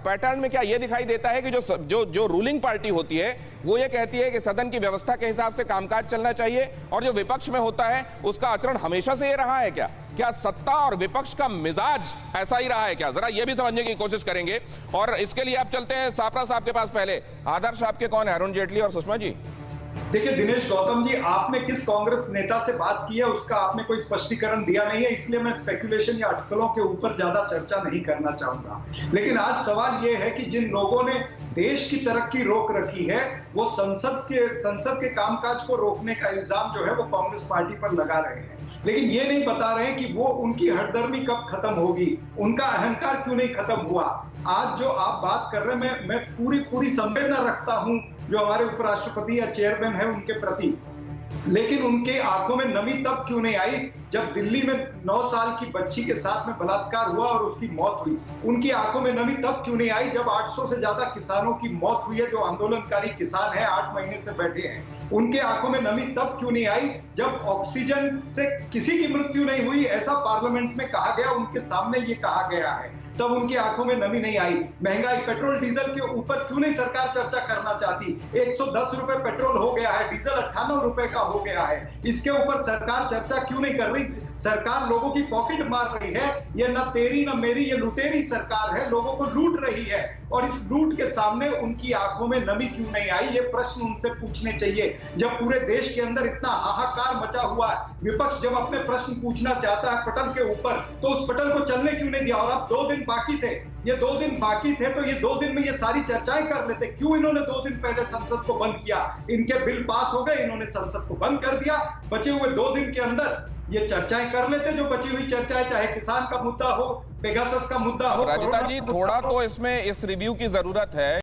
Pattern में क्या ये दिखाई देता है कि जो रूलिंग पार्टी होती है वो ये कहती है कि सदन की व्यवस्था के हिसाब से कामकाज चलना चाहिए, और जो विपक्ष में होता है उसका आचरण हमेशा से ये रहा है क्या सत्ता और विपक्ष का मिजाज ऐसा ही रहा है क्या? जरा ये भी समझने की कोशिश करेंगे, और इसके लिए आप चलते हैं सापरा साहब के पास। पहले आदर्श आपके कौन है, अरुण जेटली और सुषमा जी? देखिए दिनेश गौतम जी, आपने किस कांग्रेस नेता से बात की है उसका आपने कोई स्पष्टीकरण दिया नहीं है, इसलिए मैं स्पेकुलेशन या अटकलों के ऊपर ज्यादा चर्चा नहीं करना चाहूंगा। लेकिन आज सवाल यह है कि जिन लोगों ने देश की तरक्की रोक रखी है वो संसद के कामकाज को रोकने का इल्जाम जो है वो कांग्रेस पार्टी पर लगा रहे हैं, लेकिन ये नहीं बता रहे कि वो उनकी हठधर्मी कब खत्म होगी, उनका अहंकार क्यों नहीं खत्म हुआ। आज जो आप बात कर रहे हैं, मैं पूरी संवेदना रखता हूं जो हमारे उपराष्ट्रपति या चेयरमैन है उनके प्रति, लेकिन उनके आंखों में नमी तब क्यों नहीं आई जब दिल्ली में 9 साल की बच्ची के साथ में बलात्कार हुआ और उसकी मौत हुई। उनकी आंखों में नमी तब क्यों नहीं आई जब 800 से ज्यादा किसानों की मौत हुई है, जो आंदोलनकारी किसान है 8 महीने से बैठे हैं। उनके आंखों में नमी तब क्यों नहीं आई जब ऑक्सीजन से किसी की मृत्यु नहीं हुई, ऐसा पार्लियामेंट में कहा गया, उनके सामने ये कहा गया है, तब उनकी आंखों में नमी नहीं आई। महंगाई, पेट्रोल डीजल के ऊपर क्यों नहीं सरकार चर्चा करना चाहती? 110 रुपए पेट्रोल हो गया है, डीजल 98 रुपए का हो गया है, इसके ऊपर सरकार चर्चा क्यों नहीं कर रही? सरकार लोगों की पॉकेट मार रही है, ये न तेरी न मेरी, ये लुटेरी सरकार है, लोगों को लूट रही है, और इस लूट के सामने उनकी आंखों में नमी क्यों नहीं आई? ये प्रश्न उनसे पूछने चाहिए। जब पूरे देश के अंदर इतना हाहाकार मचा हुआ है, विपक्ष जब अपने प्रश्न पूछना चाहता है पटल के ऊपर, तो उस पटल को चलने क्यों नहीं दिया? और अब 2 दिन बाकी थे, ये 2 दिन बाकी थे तो ये 2 दिन में ये सारी चर्चाएं कर लेते। क्यों इन्होंने 2 दिन पहले संसद को बंद किया? इनके बिल पास हो गए, इन्होंने संसद को बंद कर दिया, बचे हुए 2 दिन के अंदर ये चर्चाएं कर लेते, जो बची हुई चर्चाएं, चाहे किसान का मुद्दा हो, पेगासस का मुद्दा हो। राजिता जी, थोड़ा तो इसमें इस रिव्यू की जरूरत है।